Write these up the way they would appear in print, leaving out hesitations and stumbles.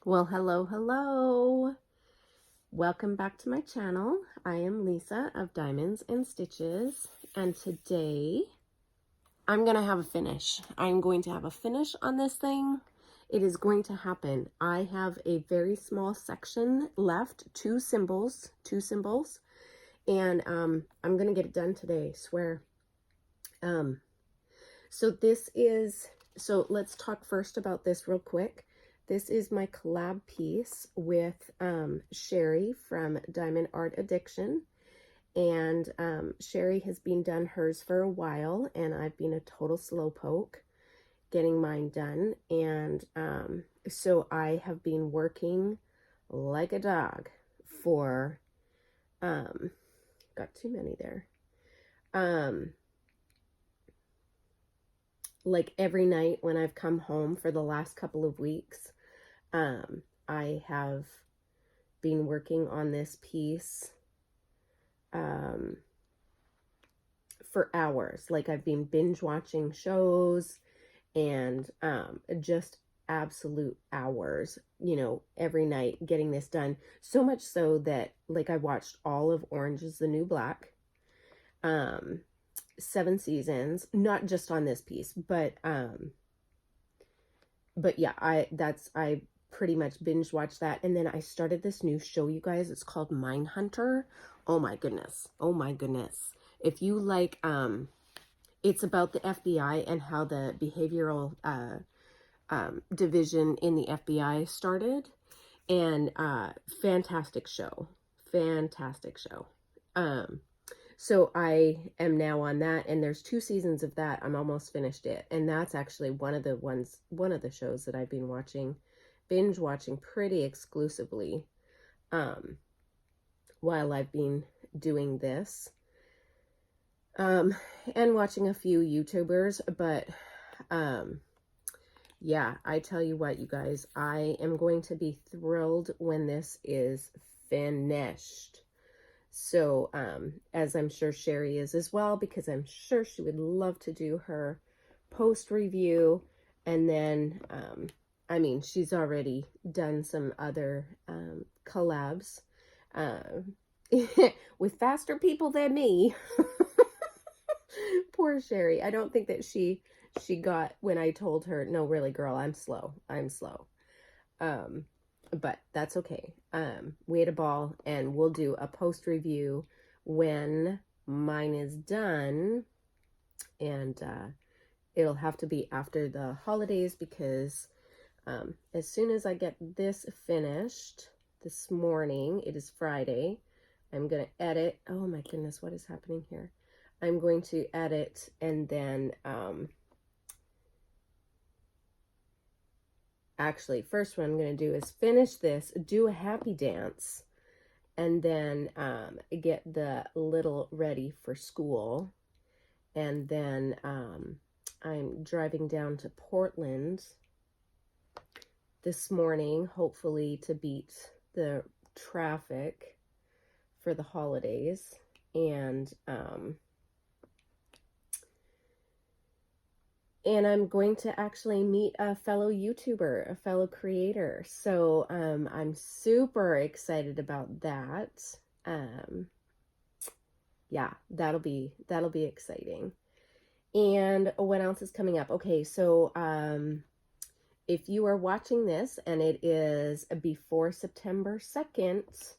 Well, hello, hello. Welcome back to my channel. I am Lisa of Diamonds and Stitches, and today I'm going to have a finish. I'm going to have a finish on this thing. It is going to happen. I have a very small section left, two symbols, and I'm going to get it done today, swear. So let's talk first about this real quick. This is my collab piece with Cherri from DiamondArtAddiction. And Cherri has been done hers for a while, and I've been a total slowpoke getting mine done. And so I have been working like a dog for, got too many there. Like every night when I've come home for the last couple of weeks, I have been working on this piece for hours. Like I've been binge watching shows and just absolute hours, you know, every night getting this done. So much so that like I watched all of Orange is the New Black, 7 seasons, not just on this piece, but yeah, I pretty much binge watched that. And then I started this new show, you guys. It's called Mindhunter. Oh my goodness. Oh my goodness. If you like, it's about the FBI and how the behavioral division in the FBI started. And fantastic show. Fantastic show. So I am now on that, and there's 2 seasons of that. I'm almost finished it. And that's actually one of the shows that I've been binge watching pretty exclusively while I've been doing this. And watching a few YouTubers, but yeah, I tell you what, you guys, I am going to be thrilled when this is finished. So, as I'm sure Cherri is as well, because I'm sure she would love to do her post review. And then, I mean, she's already done some other collabs with faster people than me. Poor Cherri. I don't think that she got when I told her, no, really, girl, I'm slow. But that's okay. We had a ball, and we'll do a post review when mine is done. And it'll have to be after the holidays, because as soon as I get this finished this morning, it is Friday, I'm going to edit. Oh my goodness, what is happening here? I'm going to edit, and then actually, first what I'm going to do is finish this, do a happy dance, and then get the little ready for school. And then I'm driving down to Portland this morning, hopefully to beat the traffic for the holidays. And I'm going to actually meet a fellow YouTuber, a fellow creator. So I'm super excited about that. Yeah, that'll be exciting. And what else is coming up? Okay, so if you are watching this and it is before September 2nd,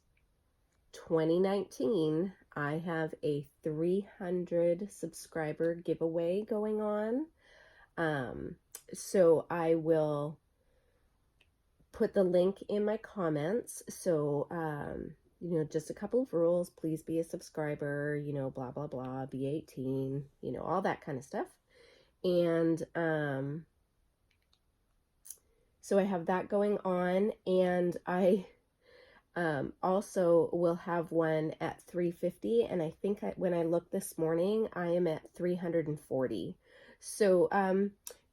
2019, I have a 300 subscriber giveaway going on. So I will put the link in my comments. So, you know, just a couple of rules. Please be a subscriber, you know, blah, blah, blah, be 18, you know, all that kind of stuff. And, so I have that going on, and I, also will have one at 350. And I think when I looked this morning, I am at 340. So,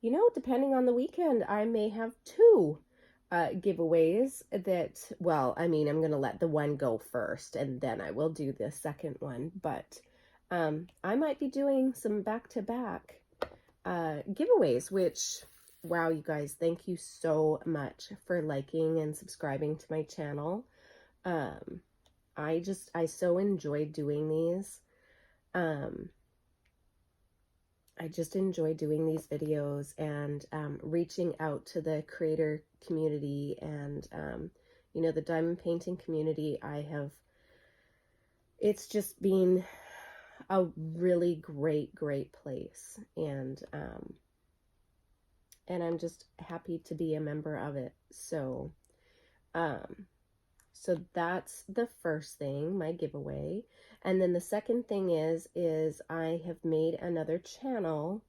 you know, depending on the weekend, I may have 2 giveaways that, well, I mean, I'm going to let the one go first, and then I will do the second one. But I might be doing some back-to-back giveaways, which wow, you guys, thank you so much for liking and subscribing to my channel. I so enjoy doing these. I just enjoy doing these videos and reaching out to the creator community and, you know, the diamond painting community. It's just been a really great place. And I'm just happy to be a member of it. So, so that's the first thing, my giveaway. And then the second thing is I have made another channel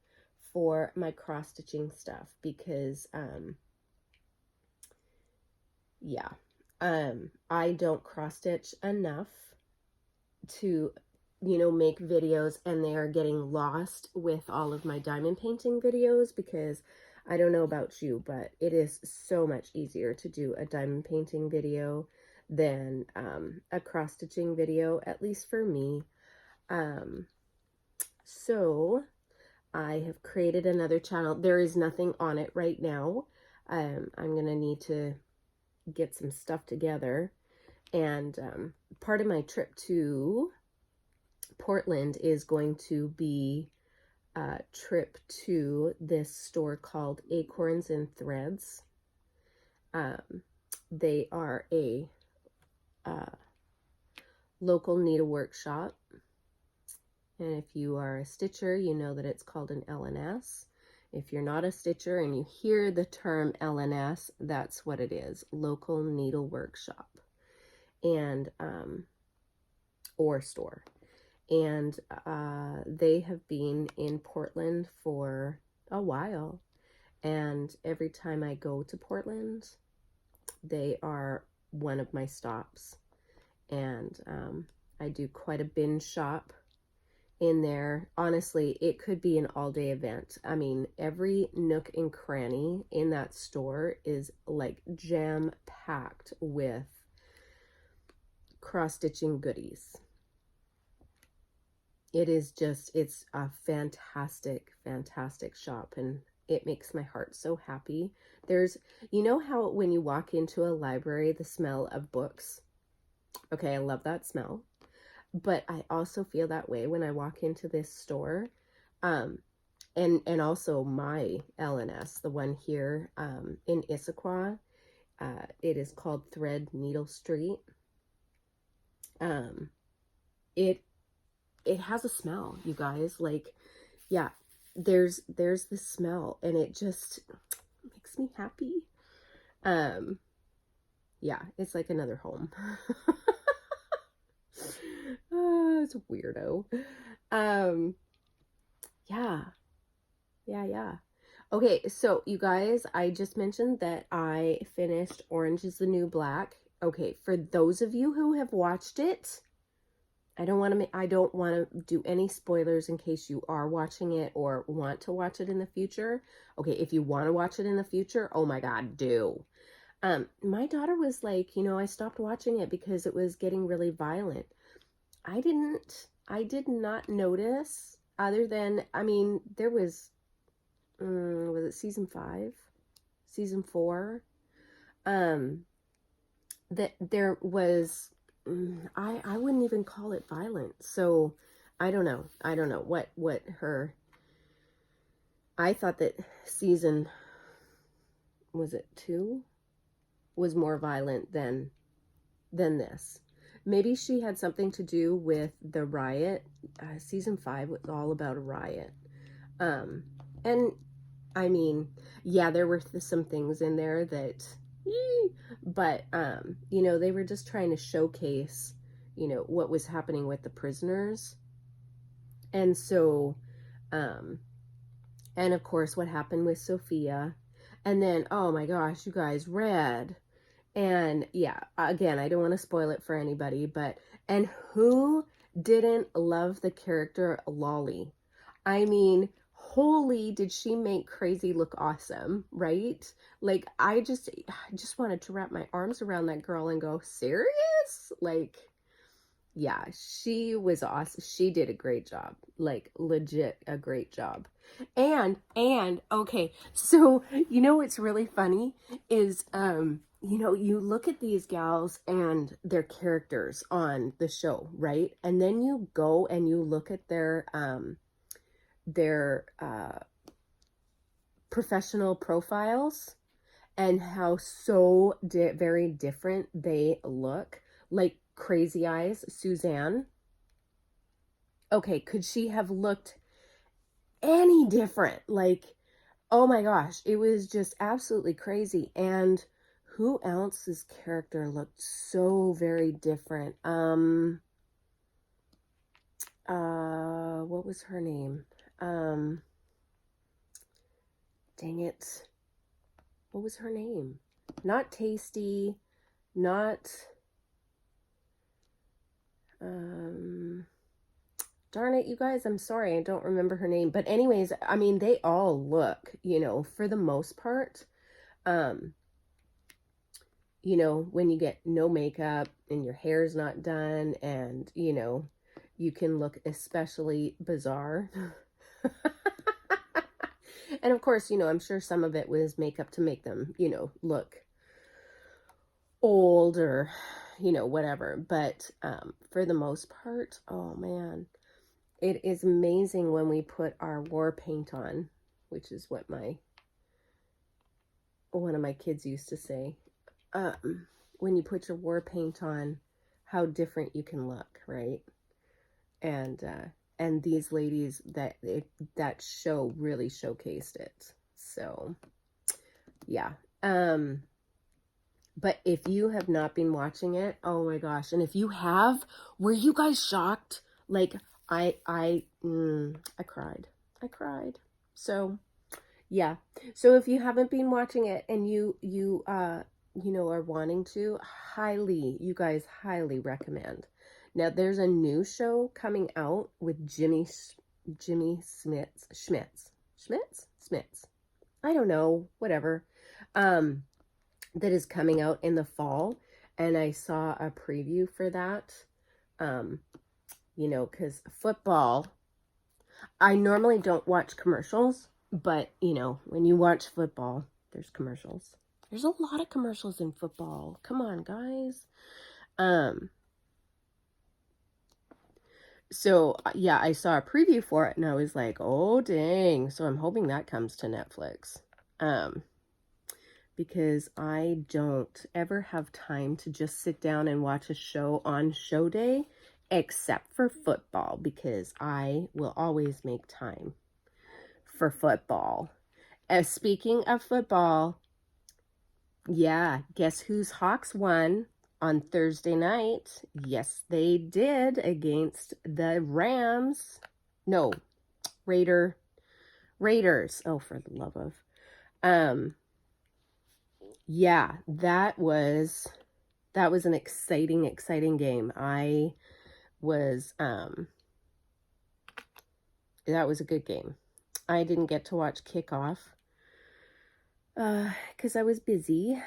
for my cross stitching stuff because, yeah, I don't cross stitch enough to, you know, make videos, and they are getting lost with all of my diamond painting videos because I don't know about you, but it is so much easier to do a diamond painting video than a cross stitching video, at least for me. So I have created another channel. There is nothing on it right now. I'm gonna need to get some stuff together, and part of my trip to Portland is going to be a trip to this store called Acorns and Threads. They are a local needlework shop, and if you are a stitcher, you know that it's called an LNS. If you're not a stitcher and you hear the term LNS, that's what it is, local needlework shop, and or store. And they have been in Portland for a while, and every time I go to Portland, they are one of my stops. And I do quite a binge shop in there. Honestly, it could be an all-day event. I mean, every nook and cranny in that store is like jam-packed with cross-stitching goodies. It is just, it's a fantastic shop, and it makes my heart so happy. There's, you know how when you walk into a library, the smell of books? Okay, I love that smell. But I also feel that way when I walk into this store. And also my LNS, the one here in Issaquah. It is called Thread Needle Street. It has a smell, you guys. Like, yeah, there's this smell, and it just makes me happy. Yeah, it's like another home. It's a weirdo. Yeah. Okay, so you guys, I just mentioned that I finished Orange is the New Black. Okay, for those of you who have watched it, I don't want to do any spoilers in case you are watching it or want to watch it in the future. Okay, if you want to watch it in the future, oh my God, do. My daughter was like, you know, I stopped watching it because it was getting really violent. I did not notice, other than, I mean, there was it season 5? Season 4? That there was, I wouldn't even call it violent. So I don't know what her, I thought that season, was it 2, was more violent than this. Maybe she had something to do with the riot. Season 5 was all about a riot. And I mean, yeah, there were some things in there that, but, you know, they were just trying to showcase, you know, what was happening with the prisoners. And so, and of course, what happened with Sophia. And then, oh my gosh, you guys, Red. And yeah, again, I don't want to spoil it for anybody, but, and who didn't love the character Lolly? I mean, holy, did she make Crazy look awesome, right? Like, I just wanted to wrap my arms around that girl and go, serious? Like, Yeah, she was awesome. She did a great job. Like legit a great job. And okay, so you know what's really funny is you know, you look at these gals and their characters on the show, right? And then you go and you look at their professional profiles and how so very different they look. Like Crazy Eyes, Suzanne. Okay, could she have looked any different? Like, oh my gosh, it was just absolutely crazy. And who else's character looked so very different? What was her name? Dang it. What was her name? Not Tasty, not, darn it, you guys, I'm sorry, I don't remember her name. But anyways, I mean, they all look, you know, for the most part, you know, when you get no makeup and your hair's not done and, you know, you can look especially bizarre. And of course, you know, I'm sure some of it was makeup to make them, you know, look old or, you know, whatever. But for the most part, oh man, it is amazing when we put our war paint on, which is what one of my kids used to say. When you put your war paint on, how different you can look, right? And these ladies, that show really showcased it. So yeah. But if you have not been watching it, oh my gosh. And if you have, were you guys shocked? Like I cried. I cried. So yeah. So if you haven't been watching it and you know, are wanting to, you guys highly recommend. Now there's a new show coming out with Jimmy Smits. I don't know, whatever. That is coming out in the fall, and I saw a preview for that. You know, because football, I normally don't watch commercials, but you know, when you watch football, there's commercials. There's a lot of commercials in football. Come on, guys. So yeah, I saw a preview for it and I was like, oh dang. So I'm hoping that comes to Netflix. Because I don't ever have time to just sit down and watch a show on show day, except for football, because I will always make time for football. Speaking of football, yeah, guess whose Hawks won on Thursday night? Yes, they did, against the Rams. No, Raiders. Oh, for the love of. Yeah, that was an exciting game. That was a good game. I didn't get to watch kickoff because I was busy.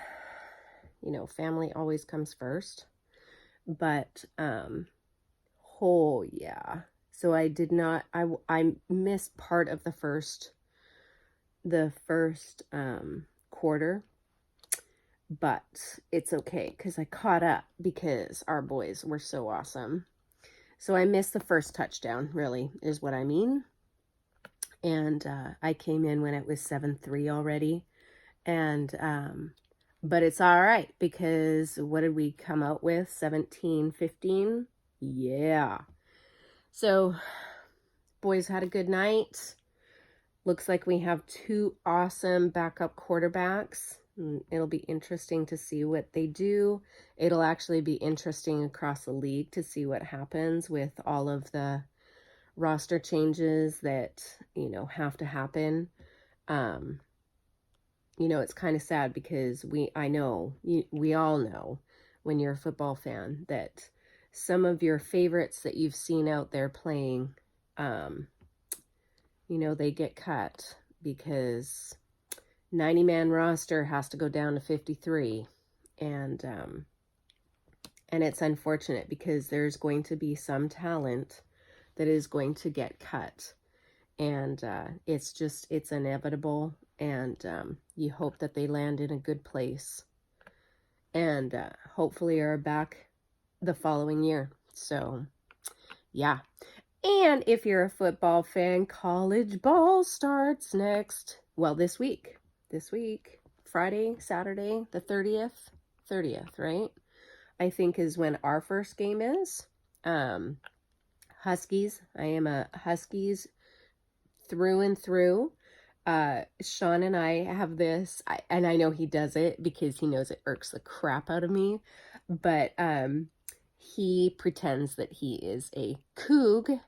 You know, family always comes first. But oh yeah. So I did not, I missed part of the first quarter, but it's okay because I caught up because our boys were so awesome. So I missed the first touchdown, really, is what I mean. And I came in when it was 7-3 already. And but it's all right because what did we come out with? 17-15? Yeah. So boys had a good night. Looks like we have 2 awesome backup quarterbacks. It'll be interesting to see what they do. It'll actually be interesting across the league to see what happens with all of the roster changes that, you know, have to happen. You know, it's kind of sad because we all know when you're a football fan that some of your favorites that you've seen out there playing, you know, they get cut because 90-man roster has to go down to 53. And And it's unfortunate because there's going to be some talent that is going to get cut. And it's inevitable. And you hope that they land in a good place. And hopefully are back the following year. So, yeah. And if you're a football fan, college ball starts next. Well, this week. Friday, Saturday, the 30th, right? I think is when our first game is. Huskies. I am a Huskies through and through. Sean and I have this, and I know he does it because he knows it irks the crap out of me, but he pretends that he is a Coug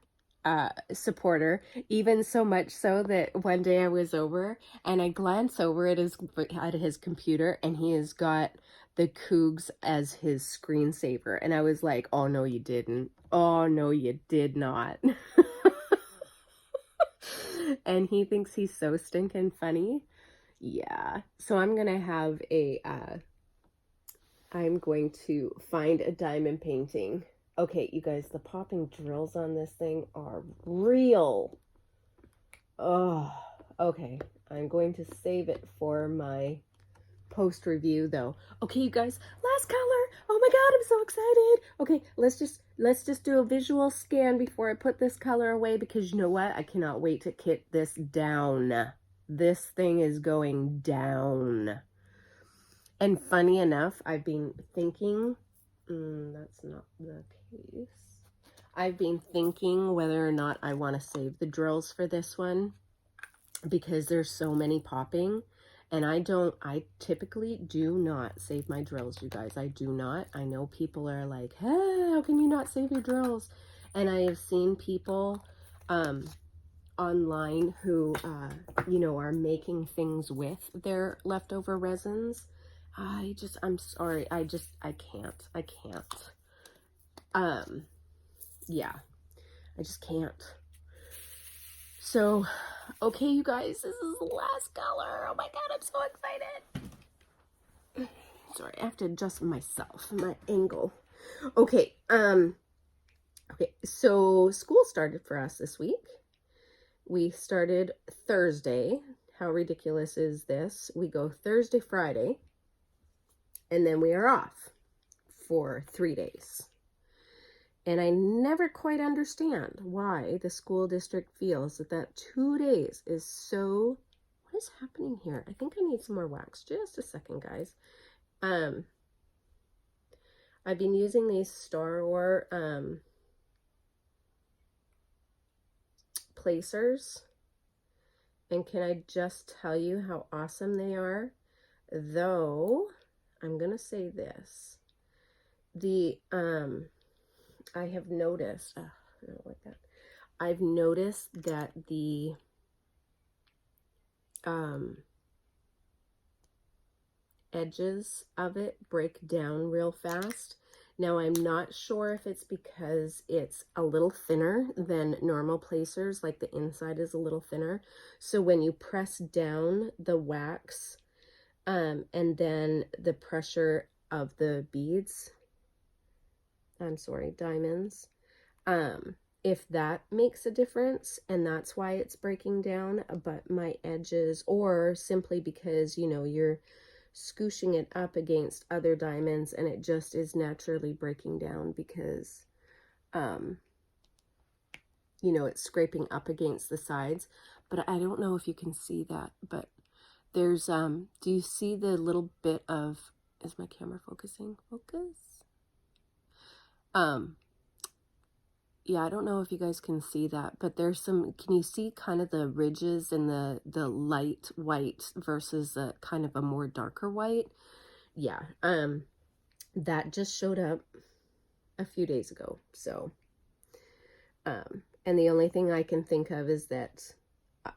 supporter, even so much so that one day I was over and I glanced over at his computer and he has got the Cougs as his screensaver, and I was like, oh no you didn't, oh no you did not. And he thinks he's so stinking funny. Yeah, so I'm gonna have I'm going to find a diamond painting. Okay, you guys, the popping drills on this thing are real. Oh, okay. I'm going to save it for my post review though. Okay, you guys, last color. Oh my god, I'm so excited. Okay, let's just do a visual scan before I put this color away, because you know what? I cannot wait to kit this down. This thing is going down. And funny enough, I've been thinking, that's not the case. I've been thinking whether or not I want to save the drills for this one, because there's so many popping, and I typically do not save my drills, you guys. I do not. I know people are like, hey, how can you not save your drills? And I have seen people online who, you know, are making things with their leftover resins. I'm sorry. I can't. Yeah, I just can't. So, okay, you guys, this is the last color. Oh my god, I'm so excited. Sorry, I have to adjust myself, my angle. Okay, okay, so school started for us this week. We started Thursday. How ridiculous is this? We go Thursday, Friday, and then we are off for 3 days. And I never quite understand why the school district feels that 2 days is so... What is happening here? I think I need some more wax. Just a second, guys. I've been using these Star Wars placers. And can I just tell you how awesome they are? Though, I'm going to say this. I have noticed, I don't like that. I've noticed that the edges of it break down real fast. Now, I'm not sure if it's because it's a little thinner than normal placers, like the inside is a little thinner. So when you press down the wax, and then the pressure of the beads, diamonds, if that makes a difference, and that's why it's breaking down. But my edges, or simply because, you know, you're scooshing it up against other diamonds and it just is naturally breaking down because, you know, it's scraping up against the sides. But I don't know if you can see that, but there's, do you see the little bit of, is my camera focusing? Focus? Yeah, I don't know if you guys can see that, but there's some, can you see kind of the ridges and the light white versus the kind of a more darker white? Yeah, that just showed up a few days ago. So, and the only thing I can think of is that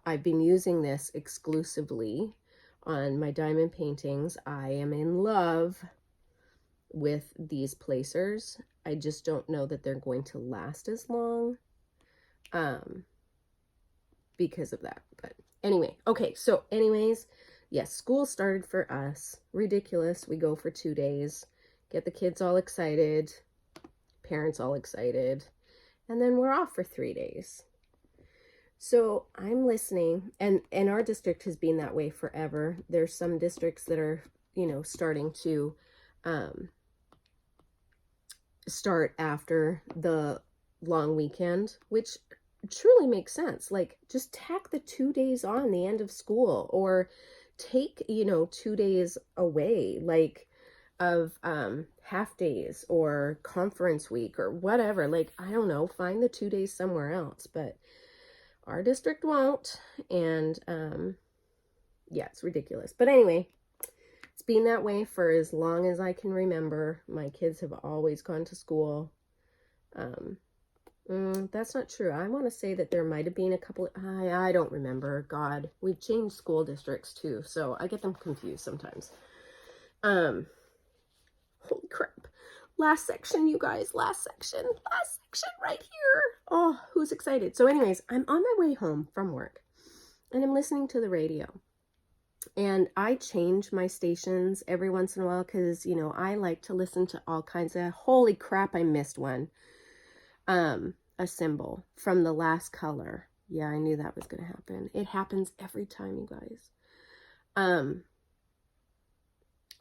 I've been using this exclusively on my diamond paintings. I am in love with these placers. I just don't know that they're going to last as long because of that. But anyway, okay, so anyways, yes, school started for us. Ridiculous. We go for 2 days, get the kids all excited. parents all excited, and then we're off for 3 days. So I'm listening, and our district has been that way forever. There's some districts that are, starting to start after the long weekend, which truly makes sense. Like, just tack the 2 days on the end of school, or take, 2 days away, like, of half days or conference week or whatever. Like, I don't know, find the 2 days somewhere else. But our district won't, and yeah, it's ridiculous. But anyway, it's been that way for as long as I can remember. My kids have always gone to school. That's not true. I want to say that there might have been a couple. I don't remember. God, we've changed school districts too, so I get them confused sometimes. Holy crap. Last section, you guys. Last section right here. Oh, who's excited? So anyways, I'm on my way home from work, and I'm listening to the radio. And I change my stations every once in a while because, I like to listen to all kinds of, holy crap, I missed one. A symbol from The Last Color. Yeah, I knew that was going to happen. It happens every time, you guys.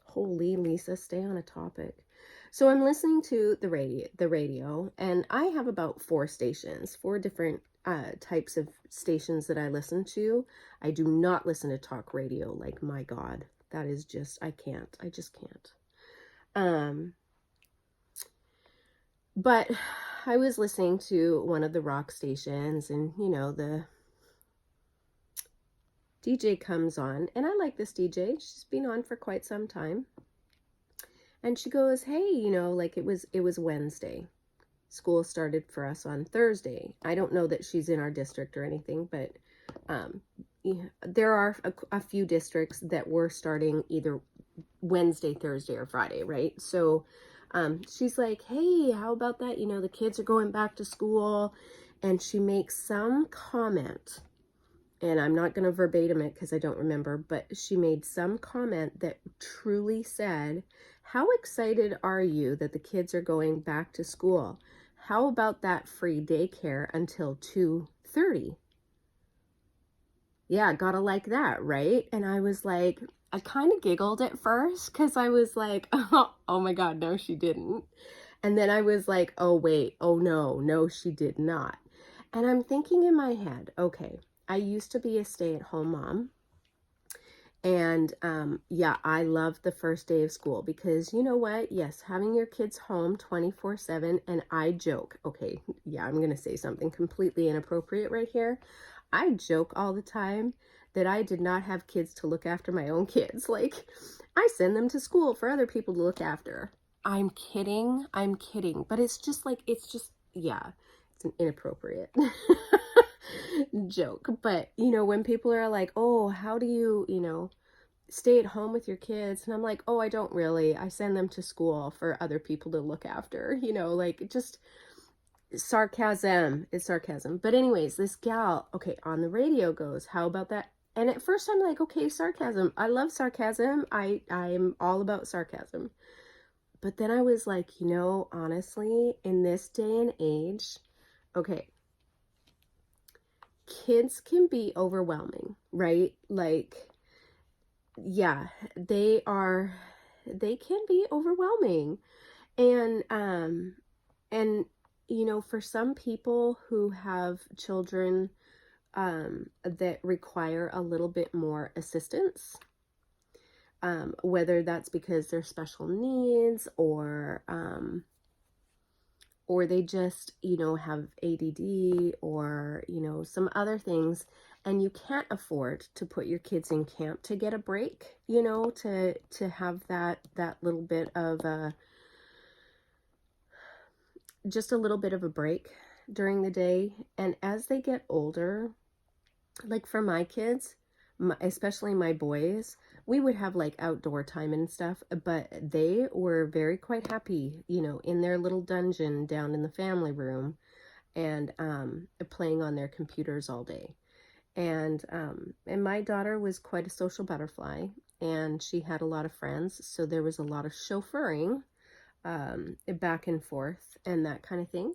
Holy Lisa, stay on a topic. So I'm listening to the radio, and I have about 4 different types of stations that I listen to. I do not listen to talk radio. Like, my God, that is just, I just can't. But I was listening to one of the rock stations, and, the DJ comes on, and I like this DJ. She's been on for quite some time. And she goes, hey, like, it was Wednesday. School started for us on Thursday. I don't know that she's in our district or anything, but there are a few districts that were starting either Wednesday, Thursday, or Friday, right? So she's like, hey, how about that? The kids are going back to school. And she makes some comment, and I'm not going to verbatim it because I don't remember, but she made some comment that truly said, how excited are you that the kids are going back to school? How about that free daycare until 2:30? Yeah, gotta like that, right? And I was like, I kind of giggled at first because I was like, oh my God, no, she didn't. And then I was like, oh wait, oh no, she did not. And I'm thinking in my head, okay, I used to be a stay-at-home mom. And yeah, I love the first day of school because, you know what? Yes, having your kids home 24/7, and I joke, okay, yeah, I'm going to say something completely inappropriate right here. I joke all the time that I did not have kids to look after my own kids. Like, I send them to school for other people to look after. I'm kidding, but it's just, yeah, it's an inappropriate joke. But, when people are like, oh, how do you, stay at home with your kids? And I'm like, oh, I don't really. I send them to school for other people to look after, like, just sarcasm. It's sarcasm. But anyways, this gal, okay, on the radio goes, how about that? And at first I'm like, okay, sarcasm. I love sarcasm. I'm all about sarcasm. But then I was like, honestly, in this day and age, okay, kids can be overwhelming, right? Like, yeah, they can be overwhelming. And for some people who have children that require a little bit more assistance, whether that's because they're special needs or they just, have ADD or, some other things, and you can't afford to put your kids in camp to get a break, to have that little bit of just a little bit of a break during the day. And as they get older, like for my kids, especially my boys, we would have like outdoor time and stuff, but they were very quite happy, in their little dungeon down in the family room and playing on their computers all day. And my daughter was quite a social butterfly, and she had a lot of friends, so there was a lot of chauffeuring back and forth and that kind of thing.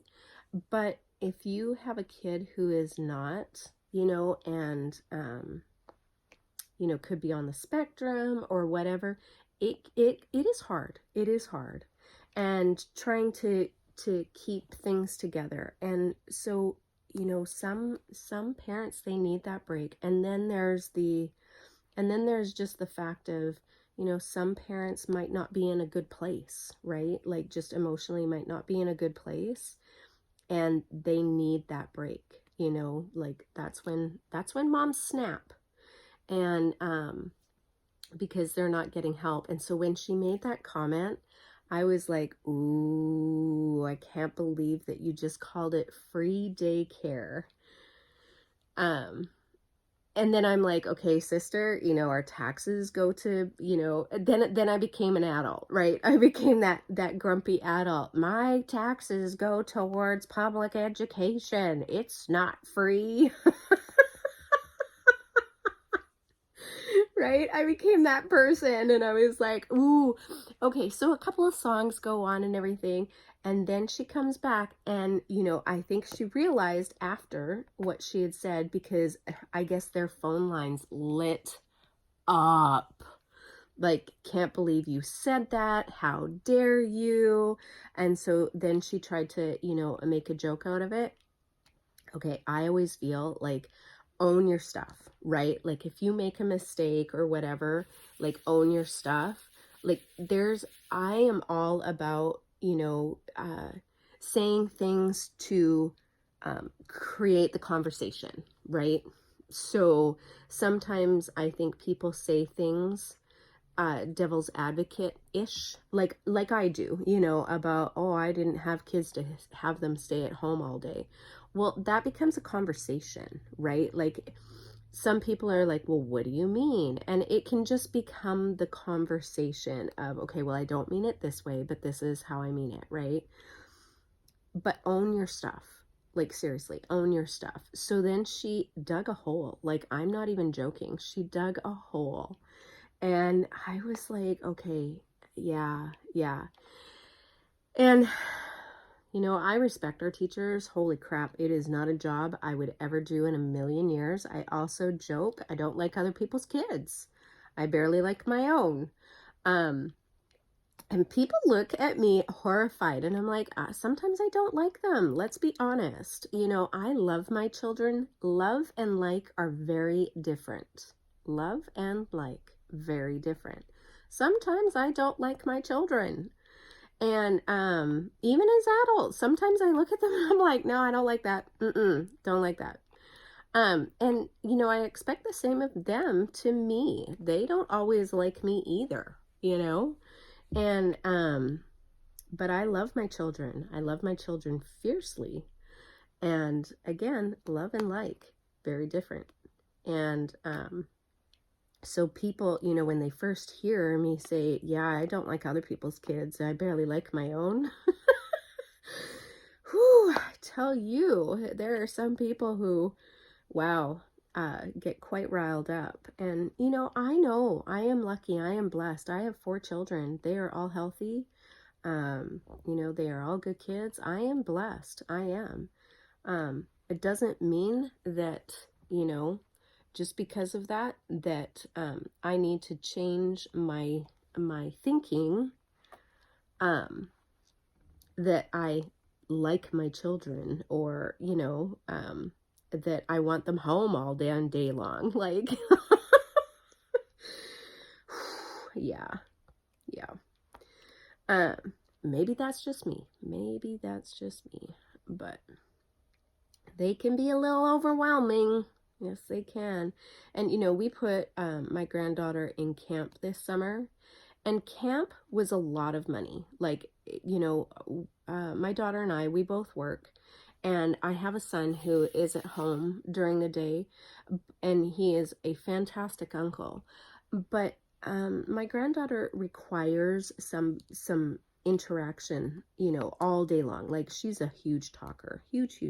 But if you have a kid who is not, and, could be on the spectrum or whatever, it is hard. It is hard. And trying to keep things together. And so, some parents, they need that break. And then there's just the fact of, some parents might not be in a good place, right? Like just emotionally might not be in a good place, and they need that break, like that's when moms snap. And because they're not getting help. And so when she made that comment, I was like, ooh, I can't believe that you just called it free daycare. And then I'm like, okay, sister, our taxes go to, then I became an adult, right? I became that grumpy adult. My taxes go towards public education. It's not free. Right? I became that person, and I was like, ooh, okay. So a couple of songs go on and everything. And then she comes back, and, I think she realized after what she had said, because I guess their phone lines lit up. Like, can't believe you said that. How dare you? And so then she tried to, make a joke out of it. Okay, I always feel like, own your stuff, right? Like if you make a mistake or whatever, like own your stuff. Like I am all about, saying things to create the conversation, right? So sometimes I think people say things devil's advocate-ish, like I do, about, oh, I didn't have kids to have them stay at home all day. Well, that becomes a conversation, right? Like some people are like, well, what do you mean? And it can just become the conversation of, okay, well, I don't mean it this way, but this is how I mean it, right? But own your stuff. Like seriously, own your stuff. So then she dug a hole. Like, I'm not even joking. She dug a hole. And I was like, okay, yeah. And, I respect our teachers. Holy crap, it is not a job I would ever do in a million years. I also joke, I don't like other people's kids. I barely like my own. And people look at me horrified, and I'm like, sometimes I don't like them. Let's be honest. I love my children. Love and like are very different. Love and like, very different. Sometimes I don't like my children. And even as adults, sometimes I look at them and I'm like, no, I don't like that. Don't like that. And I expect the same of them to me. They don't always like me either, And but I love my children. I love my children fiercely. And again, love and like, very different. And so people, when they first hear me say, yeah, I don't like other people's kids, I barely like my own. Whew, I tell you, there are some people who, wow, get quite riled up. And, I know I am lucky. I am blessed. I have 4 children. They are all healthy. They are all good kids. I am blessed. I am. It doesn't mean that, just because of that I need to change my thinking, that I like my children, or that I want them home all day long. Like yeah maybe that's just me, but they can be a little overwhelming. Yes, they can. And, we put my granddaughter in camp this summer, and camp was a lot of money. Like, my daughter and I, we both work, and I have a son who is at home during the day, and he is a fantastic uncle. But my granddaughter requires some interaction, all day long. Like, she's a huge talker, huge.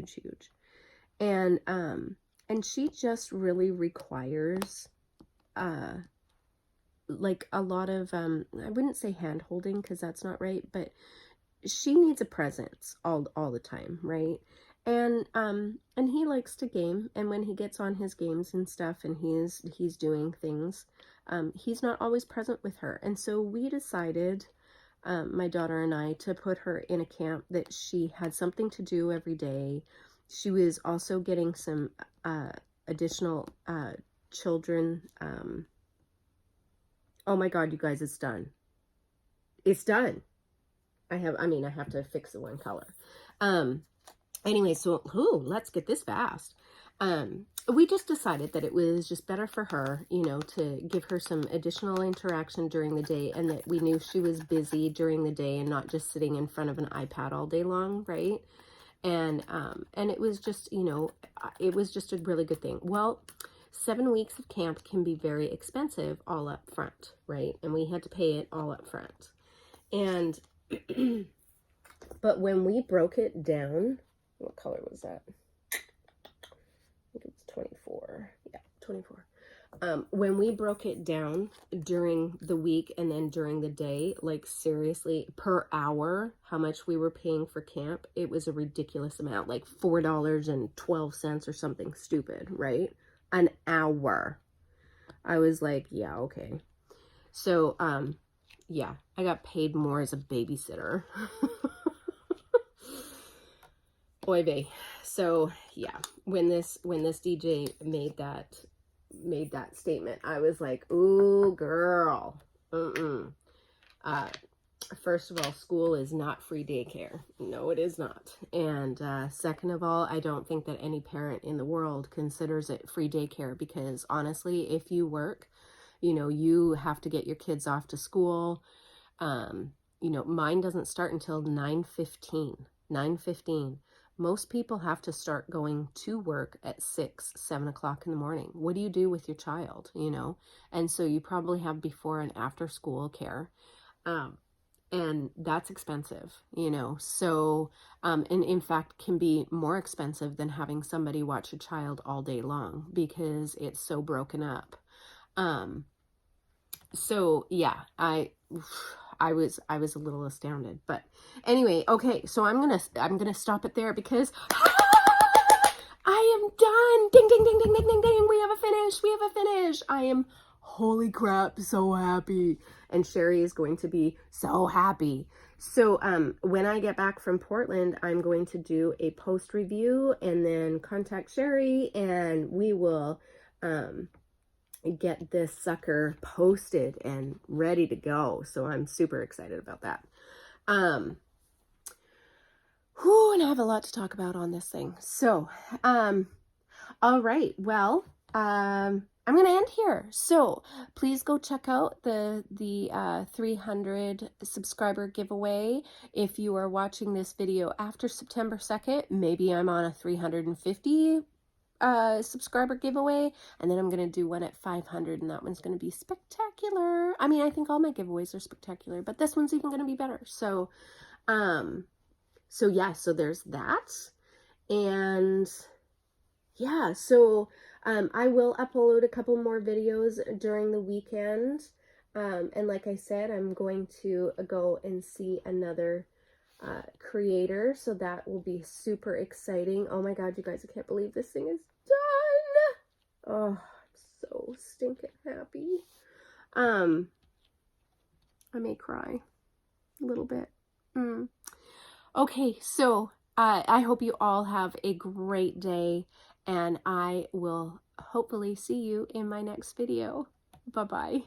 And she just really requires, like a lot of, I wouldn't say hand holding, because that's not right, but, she needs a presence all the time, right? And he likes to game, and when he gets on his games and stuff and he's doing things, he's not always present with her. And so we decided, my daughter and I, to put her in a camp that she had something to do every day. She was also getting some additional children. Oh my God, you guys, it's done. It's done. I have to fix the one color. Anyway, so, let's get this fast. We just decided that it was just better for her, you know, to give her some additional interaction during the day, and that we knew she was busy during the day and not just sitting in front of an iPad all day long, right? And it was just, you know, it was just a really good thing. Well, 7 weeks of camp can be very expensive all up front, right? And we had to pay it all up front. And, but when we broke it down, what color was that? I think it's 24. Yeah, 24. When we broke it down during the week and then during the day, like seriously, per hour, how much we were paying for camp, it was a ridiculous amount, like $4.12 or something stupid, right? An hour. I was like, yeah, okay. So, yeah, I got paid more as a babysitter. Oy vey. So yeah, when this DJ made that statement, I was like, ooh, girl. First of all, school is not free daycare. No, it is not. And second of all, I don't think that any parent in the world considers it free daycare, because honestly, if you work, you know, you have to get your kids off to school. You know, mine doesn't start until 9:15. 9:15. Most people have to start going to work at 6, 7 o'clock in the morning. What do you do with your child, you know? And so you probably have before and after school care. And that's expensive, you know? So, and in fact can be more expensive than having somebody watch a child all day long, because it's so broken up. So yeah, I was a little astounded, but anyway, okay, so I'm gonna stop it there, because I am done. Ding, ding, ding, ding, ding, ding, ding. We have a finish. I am, holy crap, so happy. And Cherri is going to be so happy. So when I get back from Portland, I'm going to do a post review and then contact Cherri, and we will get this sucker posted and ready to go. So I'm super excited about that. And I have a lot to talk about on this thing. So, all right. Well, I'm going to end here. So please go check out the 300 subscriber giveaway. If you are watching this video after September 2nd, maybe I'm on a 350 subscriber giveaway, and then I'm going to do one at 500, and that one's going to be spectacular. I mean, I think all my giveaways are spectacular, but this one's even going to be better. So, so yeah, so there's that. And yeah, so I will upload a couple more videos during the weekend. And like I said, I'm going to go and see another creator, so that will be super exciting. Oh my God, you guys, I can't believe this thing is done. Oh, I'm so stinking happy. I may cry a little bit. Okay, so I hope you all have a great day, and I will hopefully see you in my next video. Bye-bye.